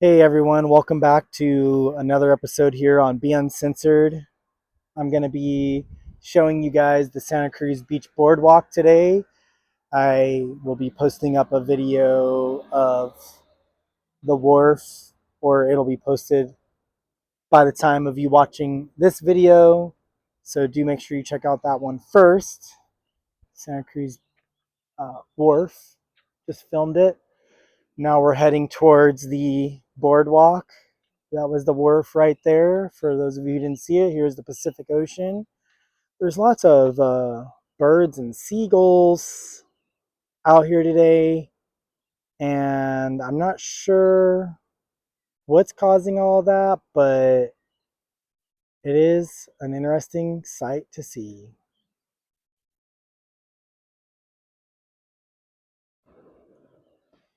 Hey everyone, welcome back to another episode here on Be Uncensored. I'm going to be showing you guys the Santa Cruz Beach Boardwalk today. I will be posting up a video of the wharf, or it'll be posted by the time of you watching this video. So do make sure you check out that one first. Santa Cruz Wharf, just filmed it. Now we're heading towards the boardwalk. That was the wharf right there. For those of you who didn't see it, here's the Pacific Ocean. There's lots of birds and seagulls out here today, and I'm not sure what's causing all that, but it is an interesting sight to see.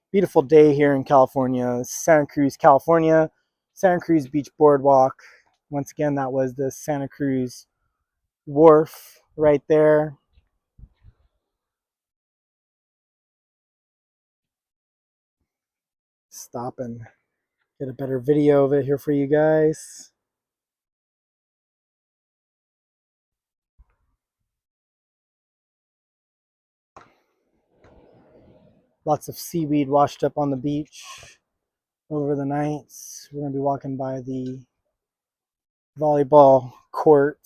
Beautiful day here in California, Santa Cruz, California, Santa Cruz Beach Boardwalk. Once again, that was the Santa Cruz Wharf right there. Stop and get a better video of it here for you guys. Lots of seaweed washed up on the beach over the nights. We're going to be walking by the volleyball court.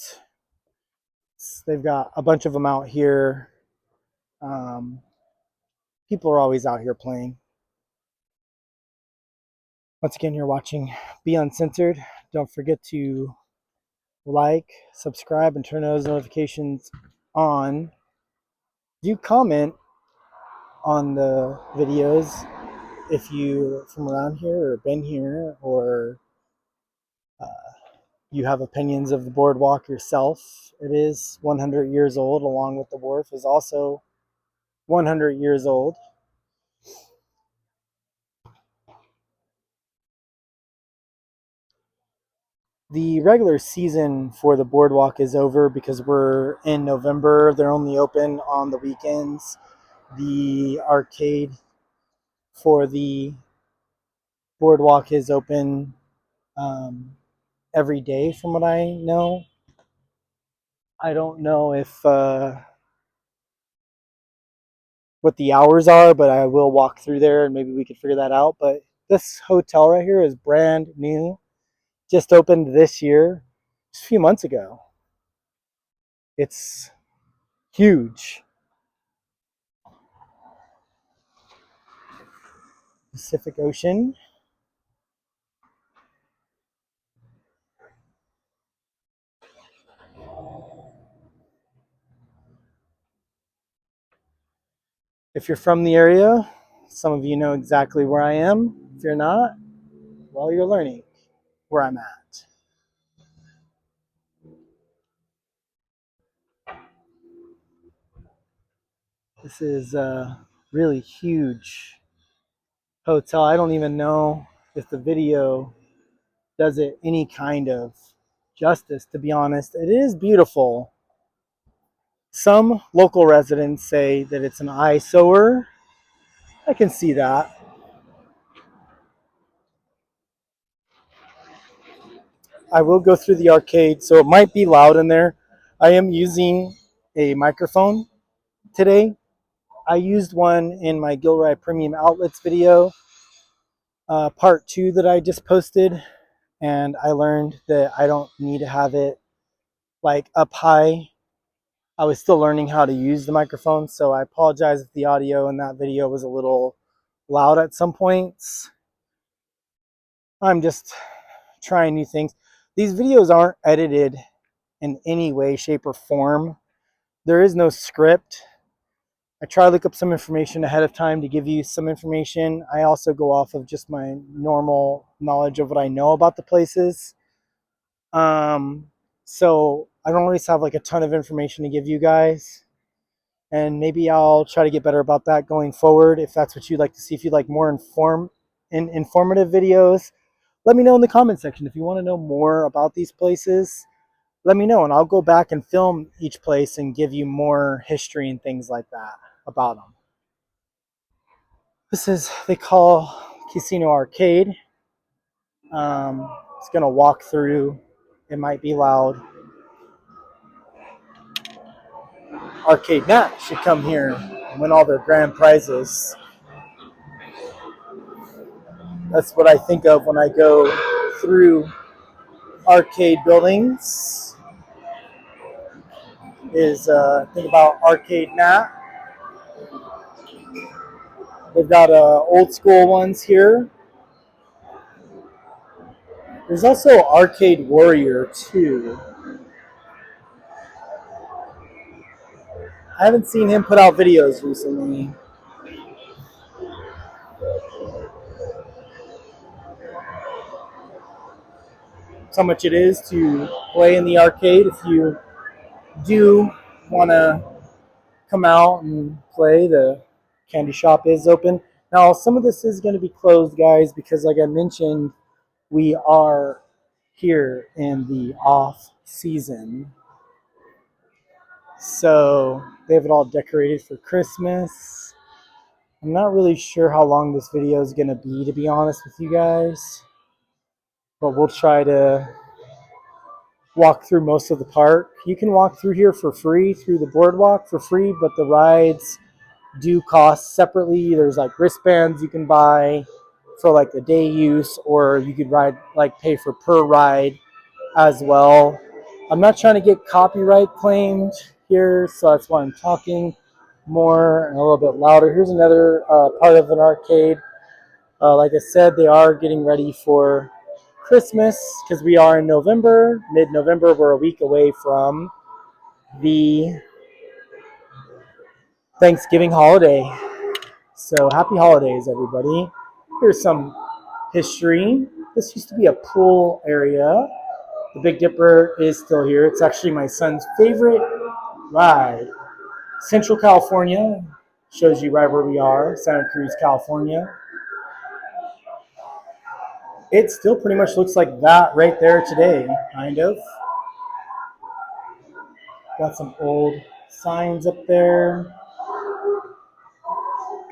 They've got a bunch of them out here. People are always out here playing. Once again, you're watching Be Uncensored. Don't forget to like, subscribe, and turn those notifications on. Do comment on the videos if you from around here or been here, or you have opinions of the boardwalk yourself. It is 100 years old, along with the wharf is also 100 years old. The regular season for the boardwalk is over because we're in November. They're only open on the weekends. The arcade for the boardwalk is open every day, from what I know. I don't know if what the hours are, but I will walk through there and maybe we could figure that out. But this hotel right here is brand new, just opened this year, just a few months ago. It's huge. Pacific Ocean. If you're from the area, some of you know exactly where I am. If you're not, well, you're learning where I'm at. This is a really huge hotel. I don't even know if the video does it any kind of justice, to be honest. It is beautiful. Some local residents say that it's an eyesore. I can see that. I will go through the arcade, so it might be loud in there. I am using a microphone today. I used one in my Gilroy Premium Outlets video, part 2 that I just posted, and I learned that I don't need to have it like up high. I was still learning how to use the microphone, so I apologize if the audio in that video was a little loud at some points. I'm just trying new things. These videos aren't edited in any way, shape, or form. There is no script. I try to look up some information ahead of time to give you some information. I also go off of just my normal knowledge of what I know about the places. So I don't always have like a ton of information to give you guys. And maybe I'll try to get better about that going forward if that's what you'd like to see. If you'd like more informative videos, let me know in the comment section. If you want to know more about these places, let me know, and I'll go back and film each place and give you more history and things like that about them. This is, they call Casino Arcade. It's going to walk through. It might be loud. Arcade Nat should come here and win all their grand prizes. That's what I think of when I go through arcade buildings. Is think about Arcade Nat. They've got old school ones here. There's also Arcade Warrior too. I haven't seen him put out videos recently. That's how much it is to play in the arcade. If you do want to come out and play, the candy shop is open. Now, some of this is going to be closed, guys, because like I mentioned, we are here in the off season. So they have it all decorated for Christmas. I'm not really sure how long this video is going to be honest with you guys. But we'll try to walk through most of the park. You can walk through here for free, through the boardwalk for free, but the rides do cost separately. There's like wristbands you can buy for like the day use, or you could ride like pay for per ride as well. I'm not trying to get copyright claimed here, so that's why I'm talking more and a little bit louder. Here's another part of an arcade. Like I said, they are getting ready for Christmas because we are in November, mid-November. We're a week away from the Thanksgiving holiday. So happy holidays, everybody. Here's some history. This used to be a pool area. The Big Dipper is still here. It's actually my son's favorite ride. Central California shows you right where we are, Santa Cruz, California. It still pretty much looks like that right there today, kind of. Got some old signs up there.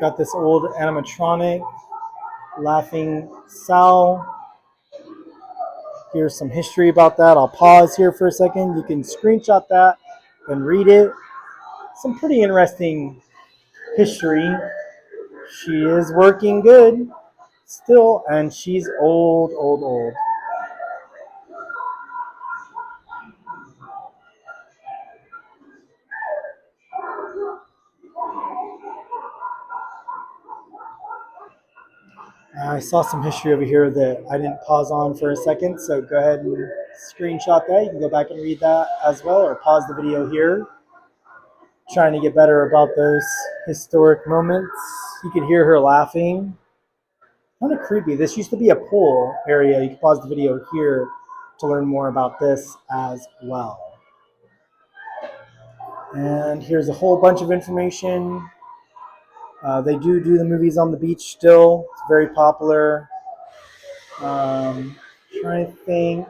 Got this old animatronic, Laughing Sal. Here's some history about that. I'll pause here for a second. You can screenshot that and read it. Some pretty interesting history. She is working good still, and she's old, old, old. I saw some history over here that I didn't pause on for a second, so go ahead and screenshot that. You can go back and read that as well, or pause the video here. Trying to get better about those historic moments. You could hear her laughing. Kind of creepy. This used to be a pool area. You can pause the video here to learn more about this as well. And here's a whole bunch of information. They do the movies on the beach still. It's very popular. Trying to think.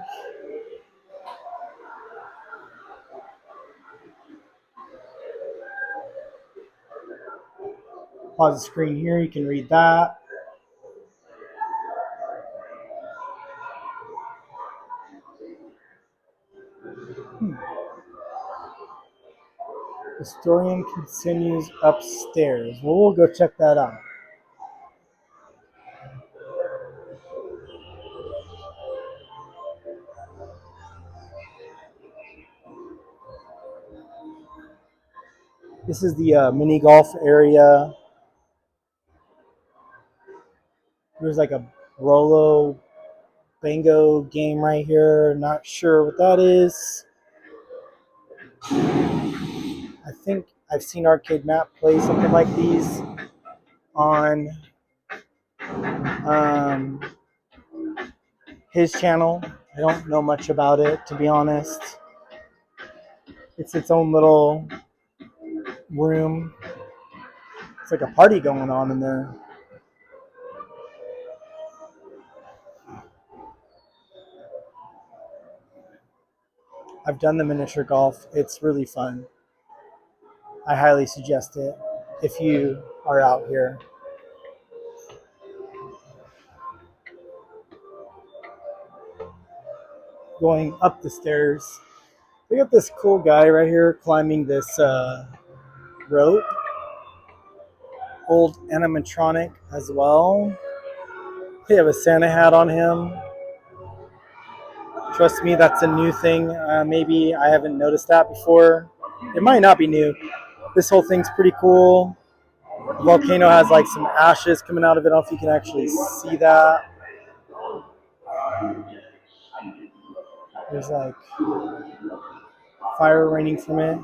Pause the screen here. You can read that. Historian continues upstairs. Well, we'll go check that out. This is the mini golf area. There's like a Rolo Bingo game right here. Not sure what that is. I think I've seen Arcade Map play something like these on his channel. I don't know much about it, to be honest. It's its own little room. It's like a party going on in there. I've done the miniature golf. It's really fun. I highly suggest it if you are out here. going up the stairs. We got this cool guy right here climbing this rope. Old animatronic as well. They have a Santa hat on him. Trust me, that's a new thing. Maybe I haven't noticed that before. It might not be new. This whole thing's pretty cool. The volcano has like some ashes coming out of it. I don't know if you can actually see that. There's like fire raining from it.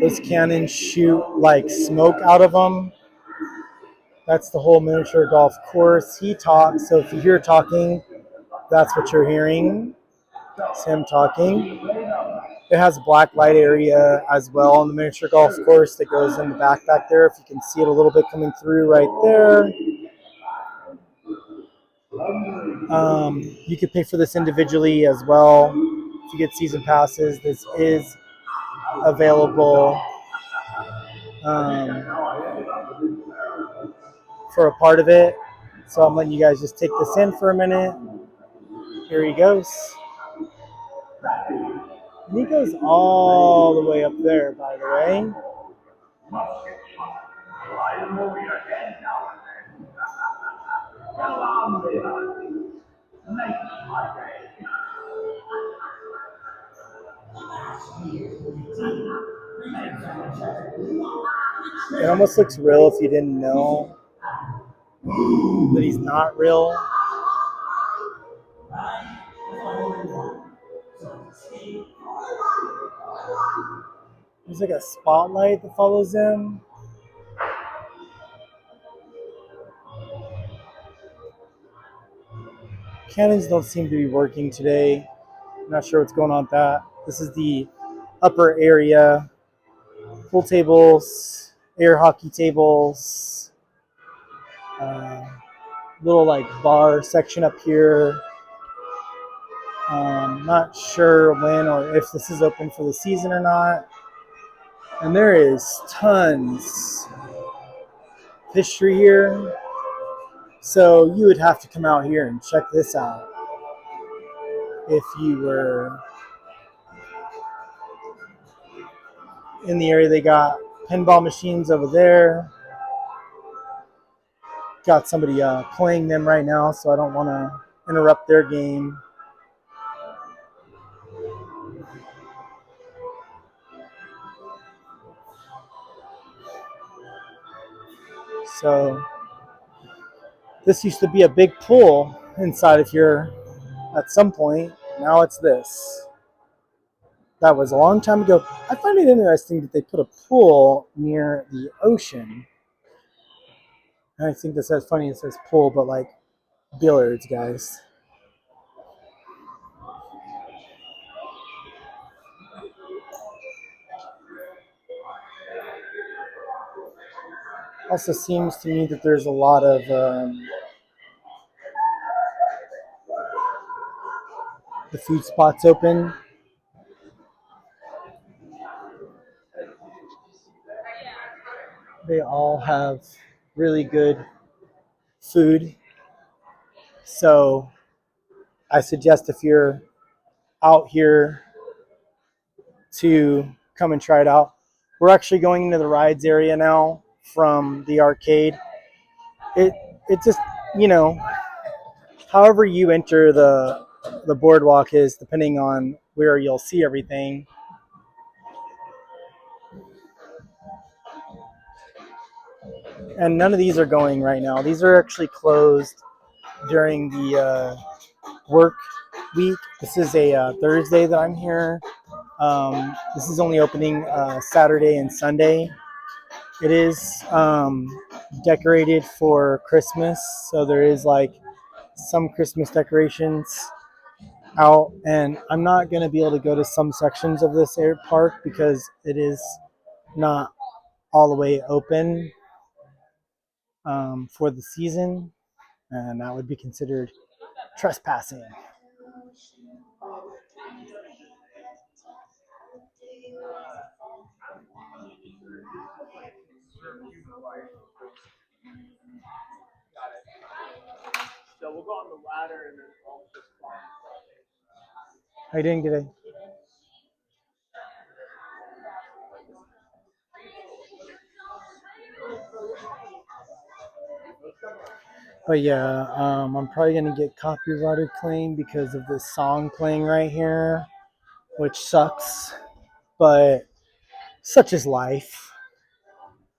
Those cannons shoot like smoke out of them. That's the whole miniature golf course. He talks, so if you hear talking, that's what you're hearing. It's him talking. It has a black light area as well on the miniature golf course that goes in the back there. If you can see it a little bit coming through right there. You could pay for this individually as well. If you get season passes, this is available for a part of it. So I'm letting you guys just take this in for a minute. Here he goes. And he goes all the way up there, by the way. It almost looks real if you didn't know that he's not real. There's like a spotlight that follows him. Cannons don't seem to be working today. I'm not sure what's going on with that. This is the upper area. Pool tables, air hockey tables, little like bar section up here. Not sure when or if this is open for the season or not. And there is tons of history here. So you would have to come out here and check this out if you were in the area. They got pinball machines over there. Got somebody playing them right now, so I don't want to interrupt their game. So this used to be a big pool inside of here at some point. Now it's this. That was a long time ago. I find it interesting that they put a pool near the ocean. And I think this is funny, it says pool, but like billiards, guys. Also seems to me that there's a lot of the food spots open. They all have really good food. So I suggest if you're out here to come and try it out. We're actually going into the rides area now from the arcade. It just, you know, however you enter the boardwalk is depending on where you'll see everything. And none of these are going right now. These are actually closed during the work week. This is a Thursday that I'm here. This is only opening Saturday and Sunday. It is decorated for Christmas, so there is like some Christmas decorations out, and I'm not going to be able to go to some sections of this air park because it is not all the way open for the season, and that would be considered trespassing. I didn't get it. But yeah, I'm probably gonna get copyrighted claim because of this song playing right here, which sucks. But such is life.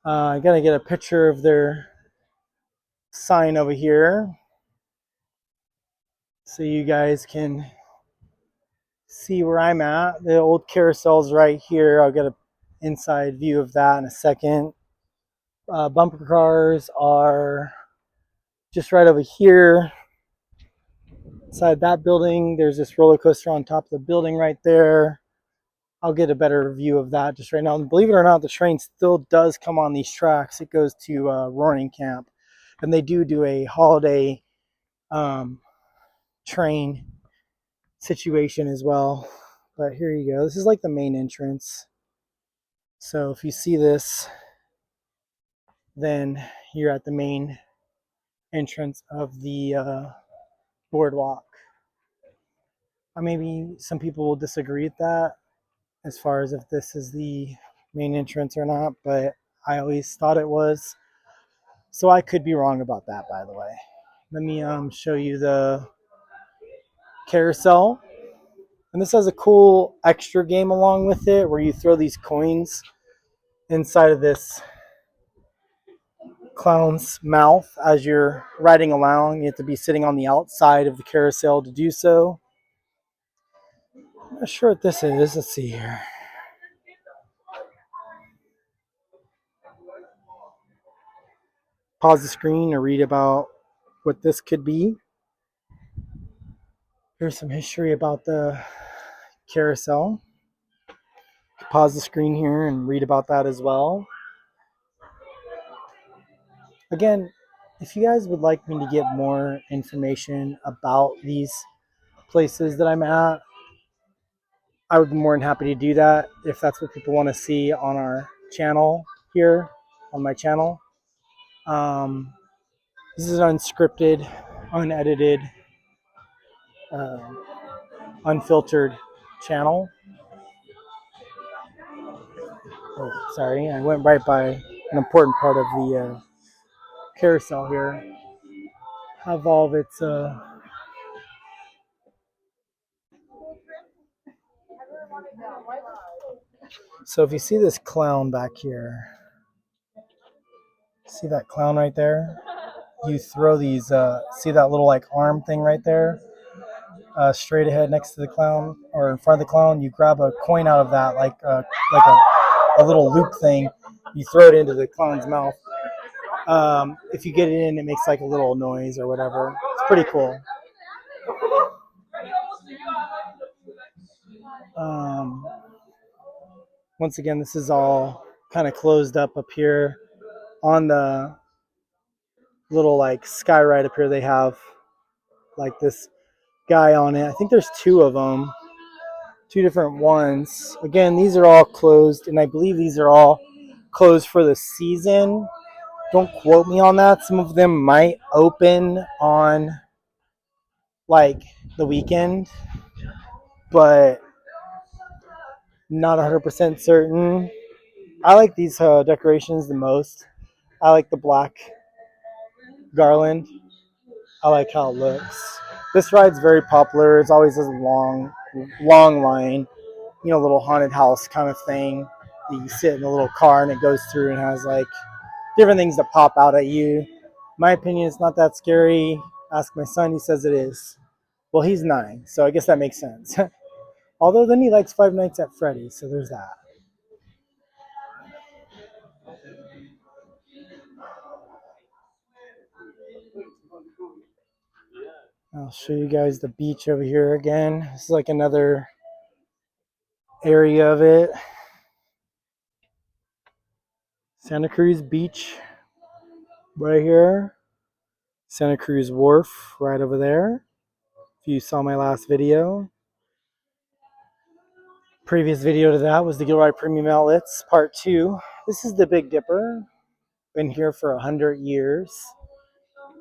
I gotta get a picture of their sign over here so you guys can see where I'm at. The old carousel's right here. I'll get an inside view of that in a second. Bumper cars are just right over here. Inside that building, there's this roller coaster on top of the building right there. I'll get a better view of that just right now. And believe it or not, the train still does come on these tracks. It goes to Roaring Camp, and they do a holiday um, train situation as well. But here you go. This is like the main entrance. So if you see this, then you're at the main entrance of the boardwalk. Maybe some people will disagree with that as far as if this is the main entrance or not, but I always thought it was. So I could be wrong about that, by the way. Let me show you the carousel. And this has a cool extra game along with it where you throw these coins inside of this clown's mouth as you're riding along. You have to be sitting on the outside of the carousel to do so. I'm not sure what this is. Let's see here. Pause the screen to read about what this could be. Here's some history about the carousel. Pause the screen here and read about that as well. Again, if you guys would like me to get more information about these places that I'm at, I would be more than happy to do that if that's what people want to see on our channel here, on my channel. Um, this is an unscripted, unedited, uh, unfiltered channel. Oh, sorry, I went right by an important part of the carousel here. Have all of its so if you see this clown back here, see that clown right there? You throw these, see that little like arm thing right there? Straight ahead next to the clown or in front of the clown, you grab a coin out of that, like a little loop thing. You throw it into the clown's mouth. If you get it in, it makes like a little noise or whatever. It's pretty cool. Um, Once again, this is all kind of closed up here on the little like sky ride up here. They have like this guy on it. I think there's two of them, two different ones. Again, these are all closed, and I believe these are all closed for the season. Don't quote me on that. Some of them might open on like the weekend, but not 100% certain. I like these decorations the most. I like the black garland. I like how it looks. This ride's very popular. It's always a long line, little haunted house kind of thing. You sit in a little car and it goes through and has like different things that pop out at you. My opinion, it's not that scary. Ask my son, he says it is. Well, he's 9, so I guess that makes sense. Although then he likes Five Nights at Freddy's, so there's that. I'll show you guys the beach over here again. This is like another area of it. Santa Cruz Beach right here. Santa Cruz Wharf right over there. If you saw my last video. Previous video to that was the Gilroy Premium Outlets Part 2. This is the Big Dipper. Been here for 100 years.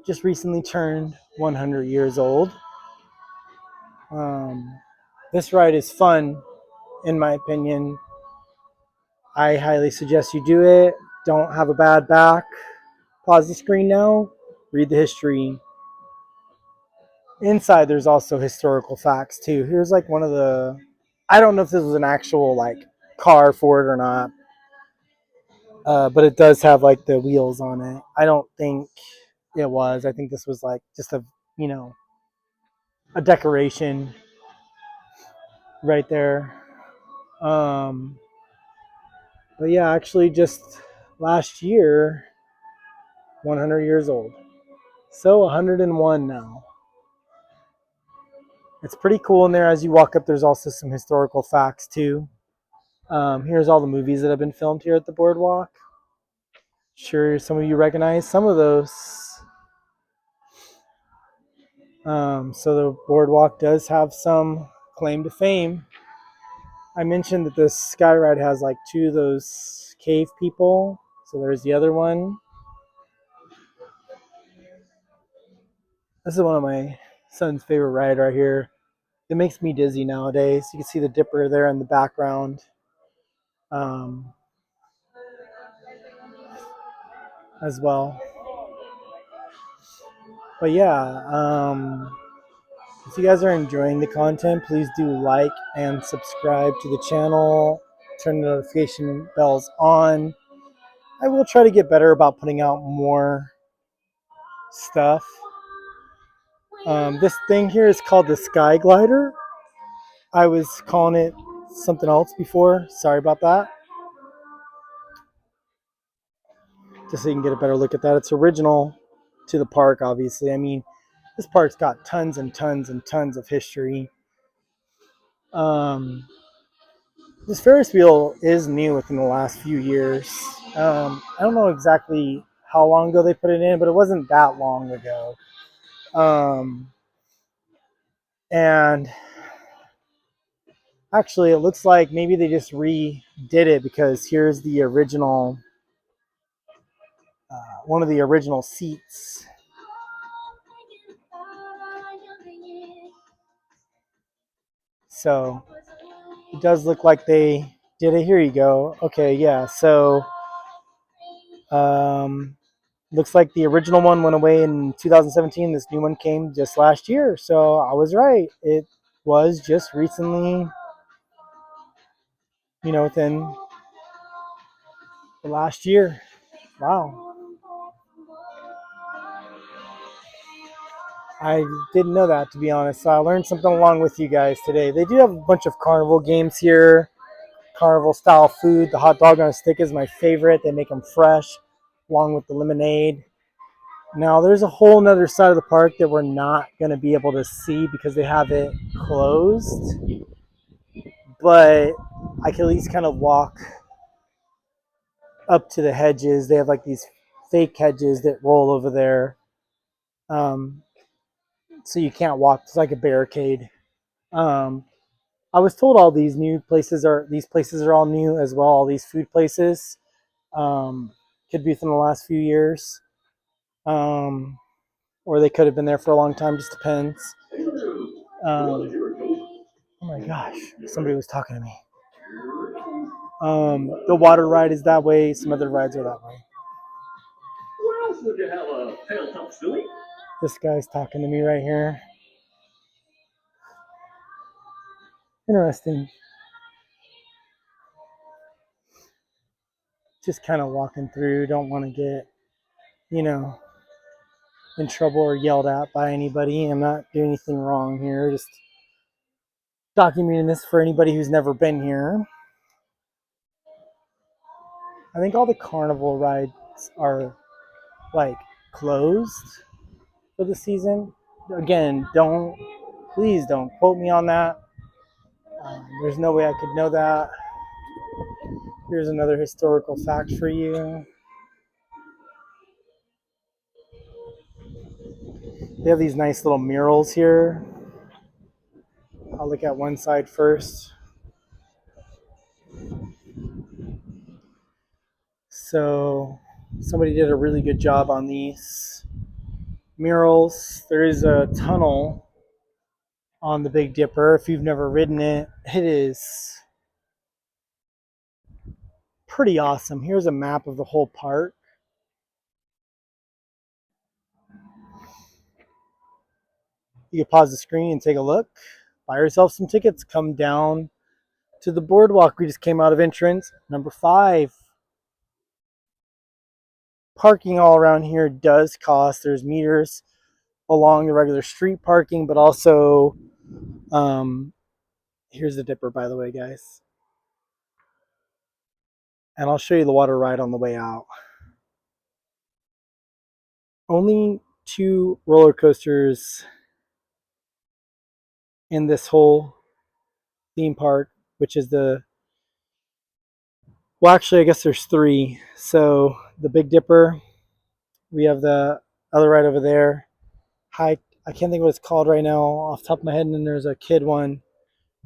just recently turned 100 years old. This ride is fun, in my opinion. I highly suggest you do it. Don't have a bad back. Pause the screen now. Read the history. Inside, there's also historical facts too. Here's like one of the. I don't know if this was an actual like car for it or not, but it does have like the wheels on it. I don't think it was. I think this was like just a you know a decoration right there. Um, but yeah, actually, just last year, 100 years old. So 101 now. It's pretty cool in there. As you walk up, there's also some historical facts too. Here's all the movies that have been filmed here at the Boardwalk. Sure, some of you recognize some of those. So the Boardwalk does have some claim to fame. I mentioned that the sky ride has like two of those cave people. So there's the other one. This is one of my son's favorite ride right here. It makes me dizzy nowadays. You can see the dipper there in the background. Um, as well. But yeah, if you guys are enjoying the content, please do like and subscribe to the channel. Turn the notification bells on. I will try to get better about putting out more stuff. This thing here is called the Sky Glider. I was calling it something else before. Sorry about that. Just so you can get a better look at that. It's original to the park, obviously. I mean, this park's got tons and tons and tons of history. This Ferris wheel is new within the last few years. I don't know exactly how long ago they put it in, but it wasn't that long ago. And actually, it looks like maybe they just redid it because here's the original, one of the original seats. So it does look like they did it. Here you go. Okay, yeah. So looks like the original one went away in 2017. This new one came just last year. So I was right. It was just recently, within the last year. Wow. I didn't know that, to be honest. So I learned something along with you guys today. They do have a bunch of carnival games here, carnival style food. The hot dog on a stick is my favorite. They make them fresh along with the lemonade. Now, there's a whole nother side of the park that we're not going to be able to see because they have it closed. But I can at least kind of walk up to the hedges. They have like these fake hedges that roll over there. So you can't walk. It's like a barricade. Um, I was told all these places are all new as well. All these food places could be within the last few years, um, or they could have been there for a long time. Just depends. Oh my gosh, somebody was talking to me. The water ride is that way. Some other rides are that way. Where else would you have a tail top silly? This guy's talking to me right here. Interesting. Just kind of walking through. Don't want to get, in trouble or yelled at by anybody. I'm not doing anything wrong here. Just documenting this for anybody who's never been here. I think all the carnival rides are like closed for the season. Again, please don't quote me on that. There's no way I could know that. Here's another historical fact for you. They have these nice little murals here. I'll look at one side first. So somebody did a really good job on these. murals. There is a tunnel on the Big Dipper. If you've never ridden it, it is pretty awesome. Here's a map of the whole park. You can pause the screen and take a look. Buy yourself some tickets. Come down to the boardwalk. We just came out of entrance number 5. Parking all around here does cost. There's meters along the regular street parking, but also here's the Dipper, by the way, guys. And I'll show you the water ride on the way out. Only 2 roller coasters in this whole theme park, which is well, actually, I guess there's 3. So the Big Dipper, we have the other ride over there. I can't think what it's called right now off the top of my head, and then there's a kid one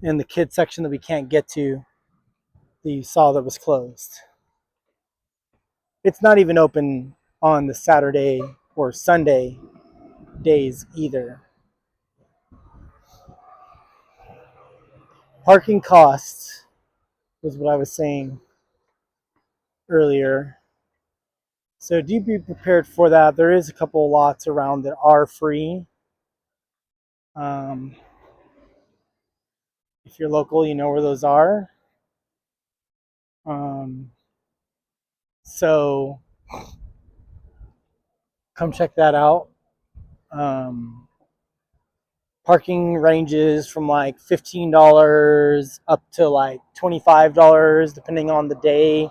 in the kid section that we can't get to that you saw that was closed. It's not even open on the Saturday or Sunday days either. Parking costs was what I was saying earlier. So do be prepared for that. There is a couple of lots around that are free. If you're local, you know where those are. So come check that out. Parking ranges from like $15 up to like $25, depending on the day.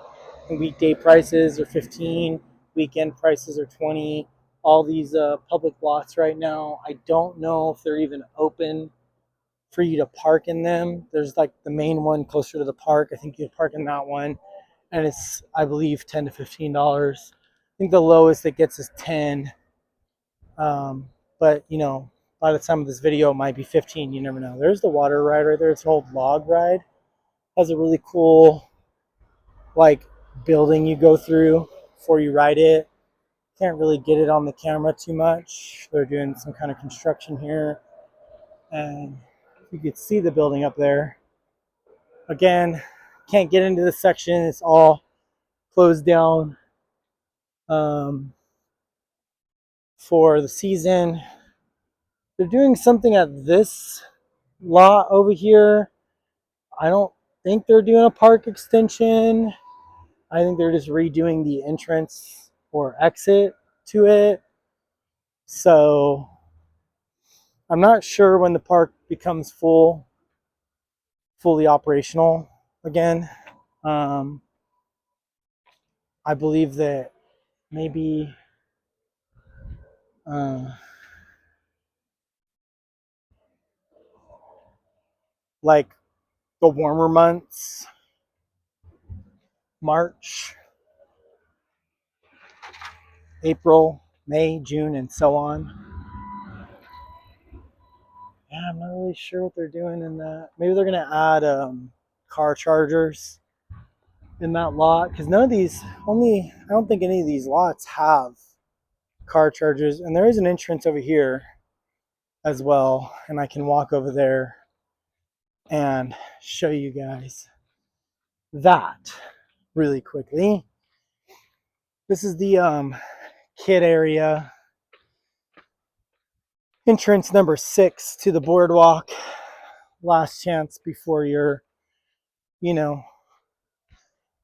And weekday prices are $15, weekend prices are $20. All these public lots right now, I don't know if they're even open for you to park in them. There's like the main one closer to the park. I think you can park in that one, and it's, I believe, $10 to $15. I think the lowest it gets is 10. But you know, by the time of this video, it might be 15. You never know. There's the water ride right there. It's an old log ride. It has a really cool like building you go through before you ride it. Can't really get it on the camera too much. They're doing some kind of construction here, and you could see the building up there. Again, can't get into this section. It's all closed down for the season. They're doing something at this lot over here. I don't think they're doing a park extension. I think they're just redoing the entrance or exit to it. So I'm not sure when the park becomes fully operational again. I believe that maybe like the warmer months, March, April, May, June, and so on. Yeah, I'm not really sure what they're doing in that. Maybe they're gonna add car chargers in that lot, because none of these, I don't think any of these lots have car chargers. And there is an entrance over here as well, and I can walk over there and show you guys that really quickly. This is the kid area, entrance number 6 to the boardwalk. Last chance before you're, you know,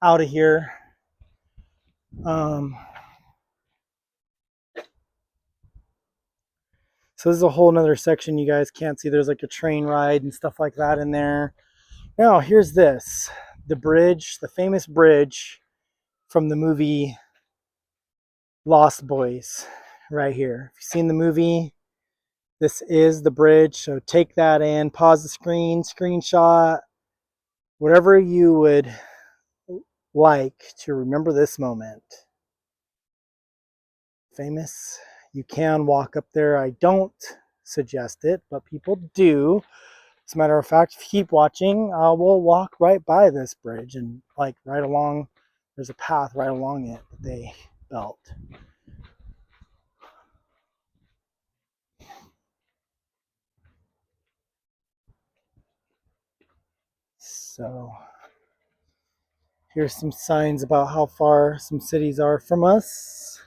out of here. So this is a whole nother section you guys can't see. There's like a train ride and stuff like that in there. Now here's this, the bridge, the famous bridge from the movie Lost Boys right here. If you've seen the movie, this is the bridge. So take that in, pause the screen, screenshot, whatever you would like to remember this moment. Famous. You can walk up there. I don't suggest it, but people do. As a matter of fact, if you keep watching, we'll walk right by this bridge and like right along. There's a path right along it that they built. So here's some signs about how far some cities are from us.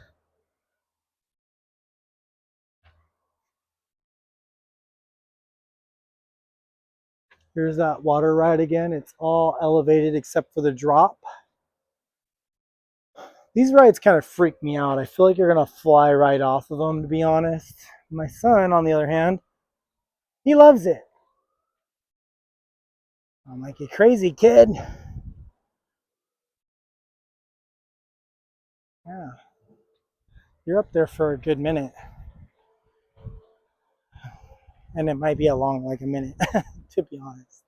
Here's that water ride again. It's all elevated except for the drop. These rides kind of freak me out. I feel like you're going to fly right off of them, to be honest. My son, on the other hand, he loves it. I'm like, you crazy kid. Yeah. You're up there for a good minute. And it might be a minute, to be honest.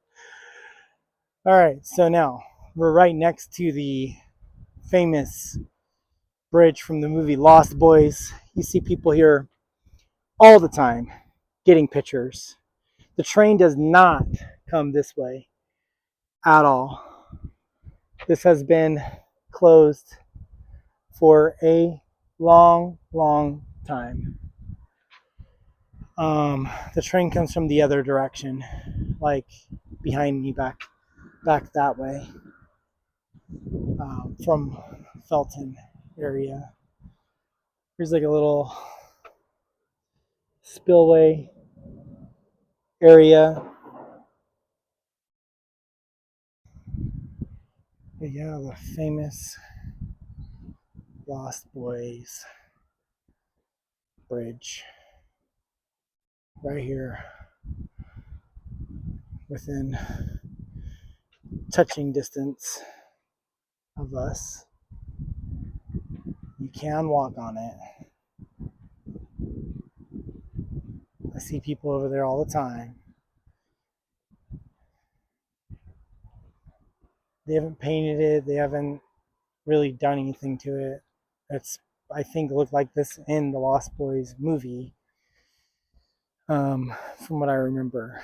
All right, so now we're right next to the famous bridge from the movie Lost Boys. You see people here all the time getting pictures. The train does not come this way at all. This has been closed for a long, long time. The train comes from the other direction, like behind me, back that way, from Felton area. Here's like a little spillway area. But yeah, the famous Lost Boys bridge right here, within touching distance of us. You can walk on it. I see people over there all the time. They haven't painted it. They haven't really done anything to it. It's, I think, looked like this in the Lost Boys movie, from what I remember.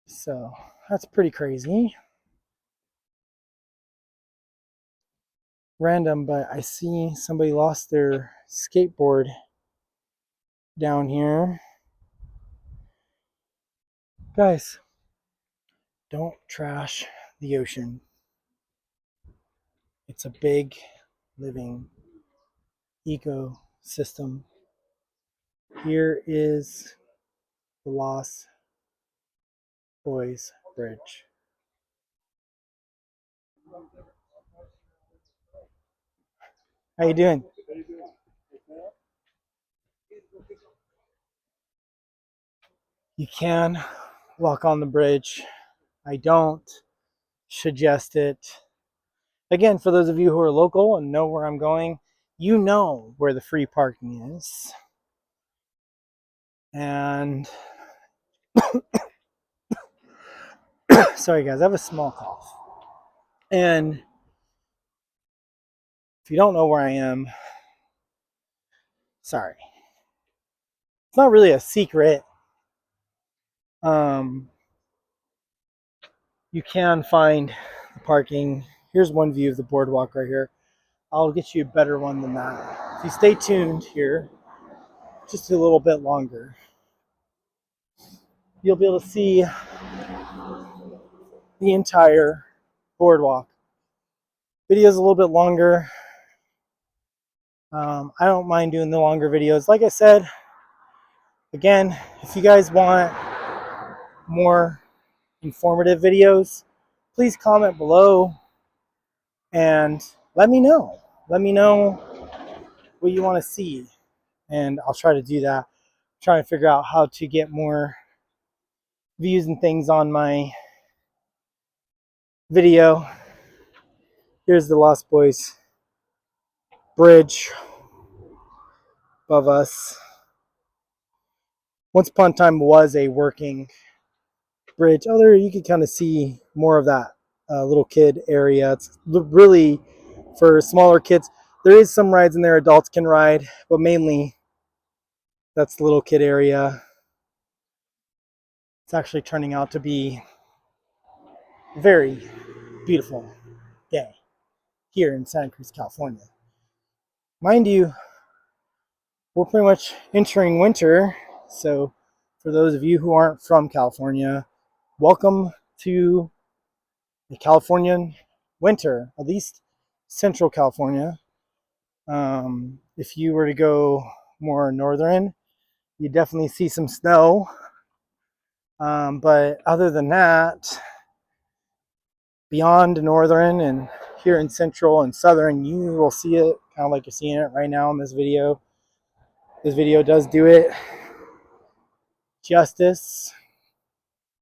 So that's pretty crazy. Random, but I see somebody lost their skateboard down here. Guys, don't trash the ocean. It's a big living ecosystem. Here is the Lost Boys Bridge. How you doing? You can walk on the bridge. I don't suggest it. Again, for those of you who are local and know where I'm going, you know where the free parking is. And sorry guys, I have a small cough. And if you don't know where I am, sorry. It's not really a secret. You can find the parking. Here's one view of the boardwalk right here. I'll get you a better one than that. If you stay tuned here just a little bit longer, you'll be able to see the entire boardwalk. Video's a little bit longer. I don't mind doing the longer videos. Like I said, again, if you guys want more informative videos, please comment below and let me know. Let me know what you want to see, and I'll try to do that. I'm trying to figure out how to get more views and things on my video. Here's the Lost Boys bridge above us. Once upon a time was a working bridge. Oh, there you can kind of see more of that little kid area. It's really for smaller kids. There is some rides in there adults can ride, but mainly that's the little kid area. It's actually turning out to be a very beautiful day here in Santa Cruz, California. Mind you, we're pretty much entering winter, so for those of you who aren't from California, welcome to the Californian winter, at least central California. If you were to go more northern, you definitely see some snow. But other than that, beyond northern and here in central and southern, you will see it kind of like you're seeing it right now in this video. This video does do it justice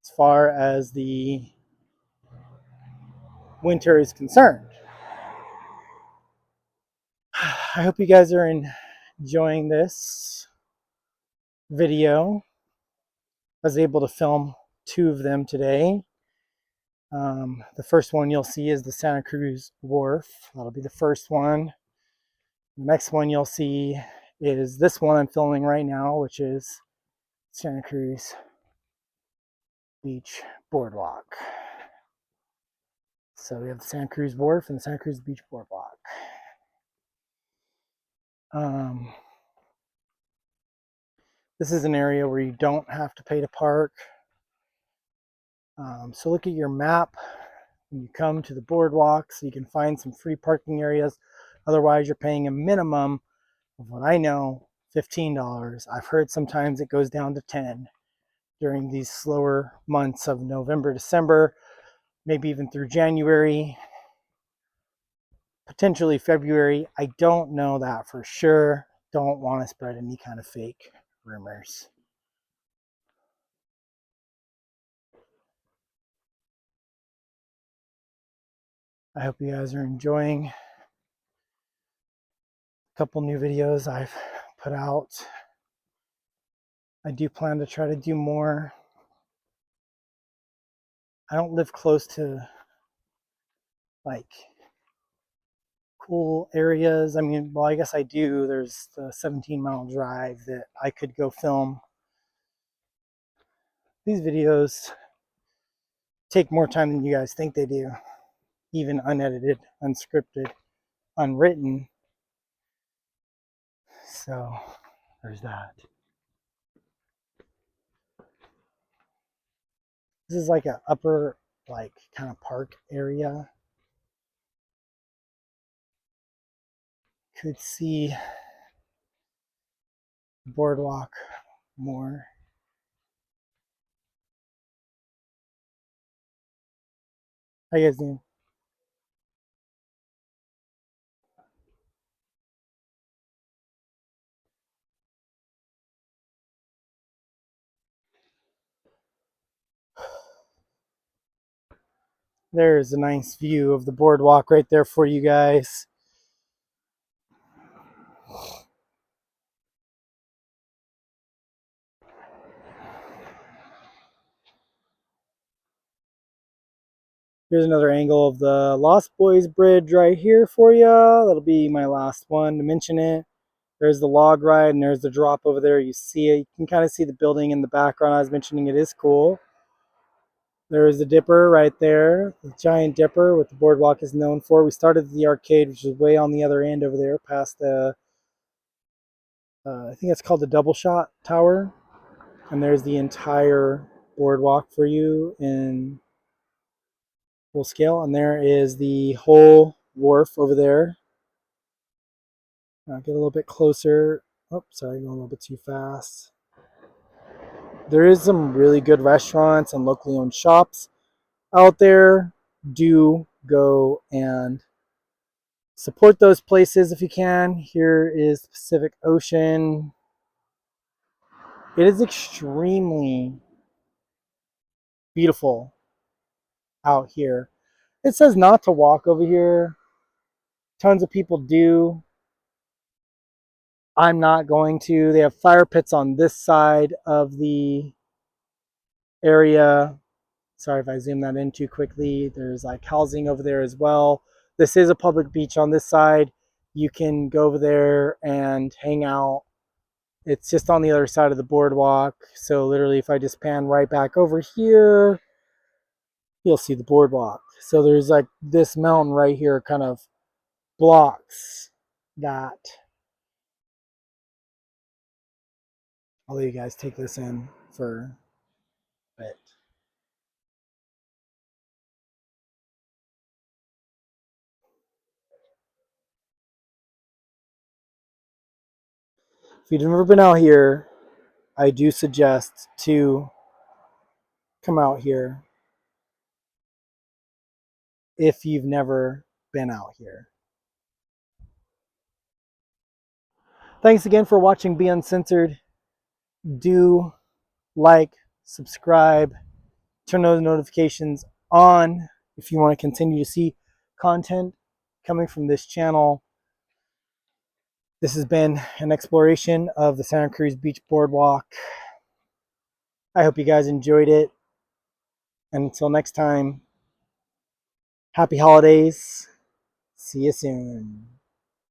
as far as the winter is concerned. I hope you guys are enjoying this video. I was able to film 2 of them today. The first one you'll see is the Santa Cruz Wharf. That'll be the first one. The next one you'll see is this one I'm filming right now, which is Santa Cruz Beach Boardwalk. So we have the Santa Cruz Wharf and the Santa Cruz Beach Boardwalk. This is an area where you don't have to pay to park. So look at your map when you come to the boardwalk so you can find some free parking areas. Otherwise, you're paying a minimum of what I know, $15. I've heard sometimes it goes down to $10 during these slower months of November, December, maybe even through January, potentially February. I don't know that for sure. Don't want to spread any kind of fake rumors. I hope you guys are enjoying a couple new videos I've put out. I do plan to try to do more. I don't live close to like cool areas. I mean, well, I guess I do. There's the 17-mile drive that I could go film. These videos take more time than you guys think they do, even unedited, unscripted, unwritten. So there's that. This is like an upper, like kind of park area. Could see the boardwalk more. How you guys doing? There's a nice view of the boardwalk right there for you guys. Here's another angle of the Lost Boys Bridge right here for you. That'll be my last one to mention it. There's the log ride and there's the drop over there. You see it. You can kind of see the building in the background. I was mentioning it is cool. There is the Dipper right there, the giant Dipper, what the boardwalk is known for. We started the arcade, which is way on the other end over there, past the, I think it's called the Double Shot Tower. And there's the entire boardwalk for you in full scale. And there is the whole wharf over there. I'll get a little bit closer. Oh, sorry, going a little bit too fast. There is some really good restaurants and locally owned shops out there. Do go and support those places if you can. Here is the Pacific Ocean. It is extremely beautiful out here. It says not to walk over here. Tons of people do. I'm not going to. They have fire pits on this side of the area. Sorry if I zoom that in too quickly. There's like housing over there as well. This is a public beach on this side. You can go over there and hang out. It's just on the other side of the boardwalk. So literally if I just pan right back over here, you'll see the boardwalk. So there's like this mountain right here kind of blocks that. I'll let you guys take this in for a bit. If you've never been out here, I do suggest to come out here if you've never been out here. Thanks again for watching Be Uncensored. Do like, subscribe, turn those notifications on if you want to continue to see content coming from this channel. This has been an exploration of the Santa Cruz Beach Boardwalk. I hope you guys enjoyed it. And until next time, happy holidays. See you soon.